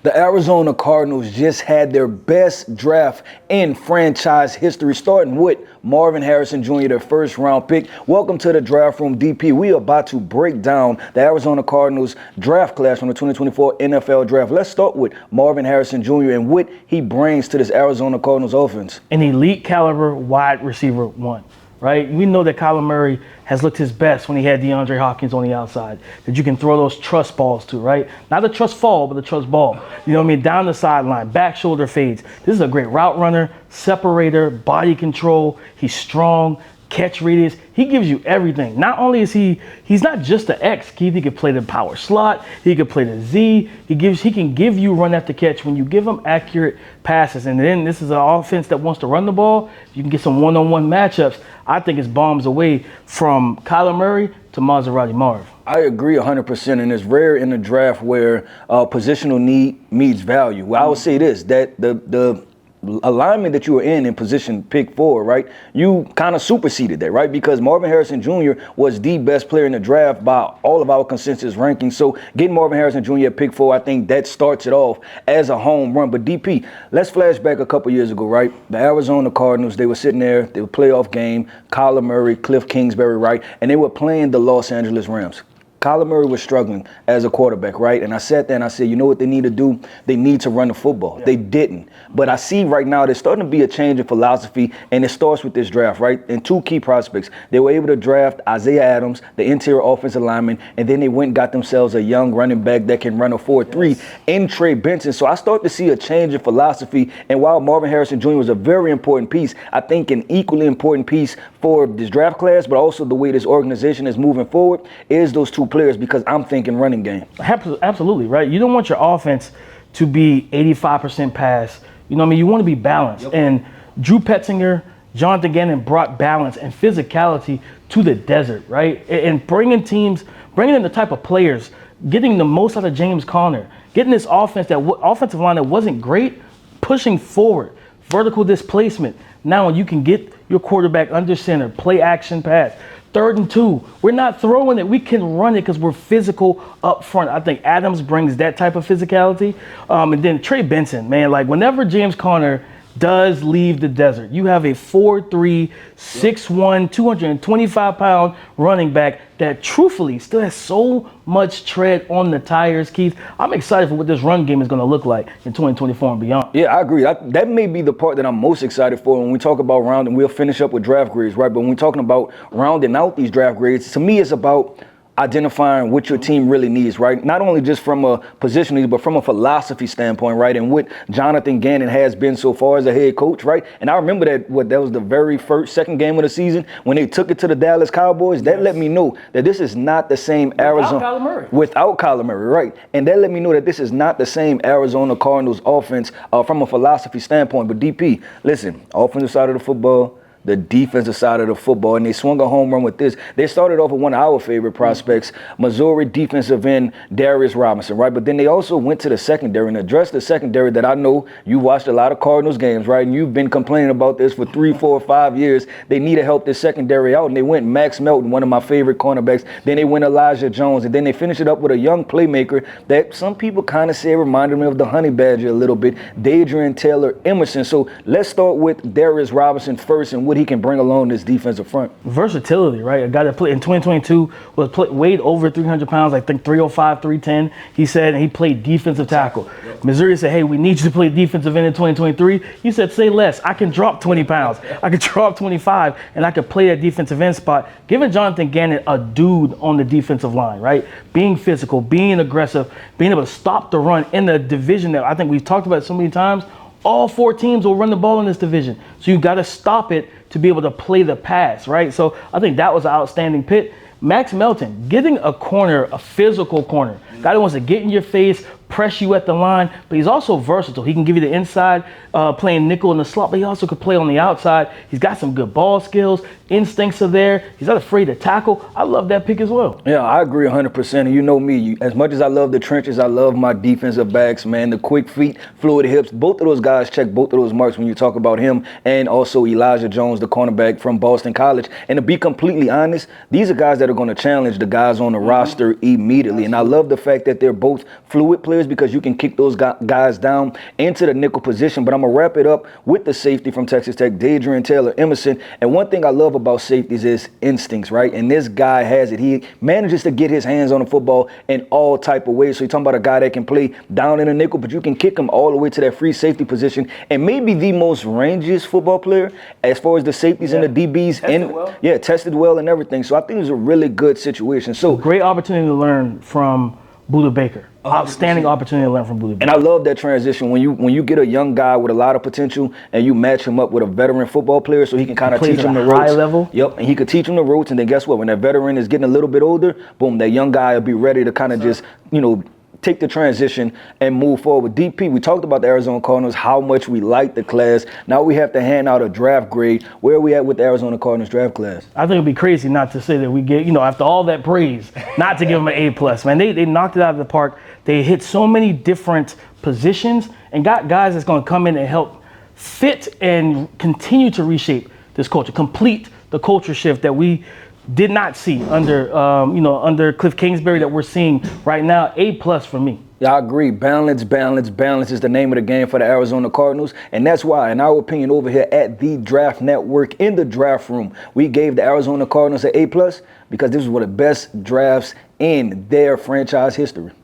The Arizona Cardinals just had their best draft in franchise history, starting with Marvin Harrison Jr., their first-round pick. Welcome to the Draft Room, DP. We are about to break down the Arizona Cardinals draft class from the 2024 NFL Draft. Let's start with Marvin Harrison Jr. and what he brings to this Arizona Cardinals offense. An elite caliber wide receiver one. Right? We know that Kyler Murray has looked his best when he had DeAndre Hopkins on the outside, that you can throw those trust balls to, right? Not the trust fall, but the trust ball. You know what I mean? Down the sideline, back shoulder fades. This is a great route runner, separator, body control. He's strong, catch radius. He gives you everything. Not only is he's not just the X, Keith. He can play the power slot. He can play the Z. He can give you run after catch when you give him accurate passes. And then this is an offense that wants to run the ball. You can get some one-on-one matchups. I think it's bombs away from Kyler Murray to Maserati Marv. I agree 100%, and it's rare in the draft where positional need meets value. Well, I would say this, that the alignment that you were in position pick 4, right? You kind of superseded that, right? Because Marvin Harrison Jr. was the best player in the draft by all of our consensus rankings. So getting Marvin Harrison Jr. at pick 4, I think that starts it off as a home run. But DP, let's flash back a couple years ago, right? The Arizona Cardinals, they were sitting there, they were playoff game, Kyler Murray, Cliff Kingsbury, right? And they were playing the Los Angeles Rams. Kyler Murray was struggling as a quarterback, right? And I sat there and I said, you know what they need to do? They need to run the football. Yeah. They didn't. But I see right now there's starting to be a change in philosophy, and it starts with this draft, right? And 2 key prospects. They were able to draft Isaiah Adams, the interior offensive lineman, and then they went and got themselves a young running back that can run a 4.3 in Trey Benson. So I start to see a change in philosophy. And while Marvin Harrison Jr. was a very important piece, I think an equally important piece for this draft class, but also the way this organization is moving forward, is those 2 players, because I'm thinking running game. Absolutely, right? You don't want your offense to be 85% pass. You know what I mean? You want to be balanced. Yep. And Drew Petzinger, Jonathan Gannon brought balance and physicality to the desert, right? And bringing in the type of players, getting the most out of James Conner, getting this offensive line that wasn't great, pushing forward, vertical displacement. Now you can get your quarterback under center, play action pass. 3rd and 2, we're not throwing it. We can run it because we're physical up front. I think Adams brings that type of physicality. And then Trey Benson, man, like whenever James Conner does leave the desert, you have a 4'3", 6'1", 225-pound running back that truthfully still has so much tread on the tires, Keith. I'm excited for what this run game is going to look like in 2024 and beyond. Yeah, I agree. That may be the part that I'm most excited for when we talk about rounding. We'll finish up with draft grades, right? But when we're talking about rounding out these draft grades, to me, it's about identifying what your team really needs, right? Not only just from a position need, but from a philosophy standpoint, right? And what Jonathan Gannon has been so far as a head coach, right? And I remember that was the second game of the season when they took it to the Dallas Cowboys. That let me know that this is not the same Arizona without Kyler Murray, right? And that let me know that this is not the same Arizona Cardinals offense from a philosophy standpoint. But DP, listen, offensive side of the football, the defensive side of the football, and they swung a home run with this. They started off with one of our favorite prospects, Missouri defensive end Darius Robinson, right? But then they also went to the secondary and addressed the secondary that I know you watched a lot of Cardinals games, right? And you've been complaining about this for 3, 4, 5 years. They need to help this secondary out, and they went Max Melton, one of my favorite cornerbacks. Then they went Elijah Jones, and then they finished it up with a young playmaker that some people kind of say reminded me of the Honey Badger a little bit, Dadrian Taylor Emerson. So let's start with Darius Robinson first and what he can bring along this defensive front. Versatility, right? A guy that played in 2022 weighed over 300 pounds, I think 305, 310. He said, and he played defensive tackle. Yep. Missouri said, hey, we need you to play defensive end in 2023. He said, say less. I can drop 20 pounds. I can drop 25, and I could play that defensive end spot. Giving Jonathan Gannon a dude on the defensive line, right? Being physical, being aggressive, being able to stop the run in the division that I think we've talked about so many times. All 4 teams will run the ball in this division. So you got to stop it to be able to play the pass, right? So I think that was an outstanding pick. Max Melton, getting a corner, a physical corner, guy that wants to get in your face, press you at the line, but he's also versatile. He can give you the inside, playing nickel in the slot, but he also could play on the outside. He's got some good ball skills. Instincts are there. He's not afraid to tackle. I love that pick as well. Yeah, I agree 100%. And you know me, as much as I love the trenches, I love my defensive backs, man. The quick feet, fluid hips. Both of those guys check both of those marks when you talk about him, and also Elijah Jones, the cornerback from Boston College. And to be completely honest, these are guys that are going to challenge the guys on the roster immediately. And I love the fact that they're both fluid players. is because you can kick those guys down into the nickel position. But I'm going to wrap it up with the safety from Texas Tech, Dadrian Taylor Emerson. And one thing I love about safeties is instincts, right? And this guy has it. He manages to get his hands on the football in all type of ways. So you're talking about a guy that can play down in the nickel, but you can kick him all the way to that free safety position. And maybe the most rangiest football player as far as the safeties and the DBs. Tested well and everything. So I think it's a really good situation. So great opportunity to learn from Buda Baker. Outstanding opportunity to learn from Buda Baker. And I love that transition when you get a young guy with a lot of potential and you match him up with a veteran football player so he can kind of teach him the ropes. High level. Yep, and he could teach him the ropes, and then guess what? When that veteran is getting a little bit older, boom, that young guy will be ready to kind of just, take the transition and move forward. DP, we talked about the Arizona Cardinals, how much we like the class. Now we have to hand out a draft grade. Where are we at with the Arizona Cardinals draft class? I think it'd be crazy not to say that we get, after all that praise, not to give them an A+. Man, they knocked it out of the park. They hit so many different positions and got guys that's going to come in and help fit and continue to reshape this culture, complete the culture shift that we did not see under Cliff Kingsbury that we're seeing right now. A+ for me. Yeah, I agree. Balance is the name of the game for the Arizona Cardinals. And that's why, in our opinion, over here at the Draft Network, in the draft room, we gave the Arizona Cardinals an A+ because this was one of the best drafts in their franchise history.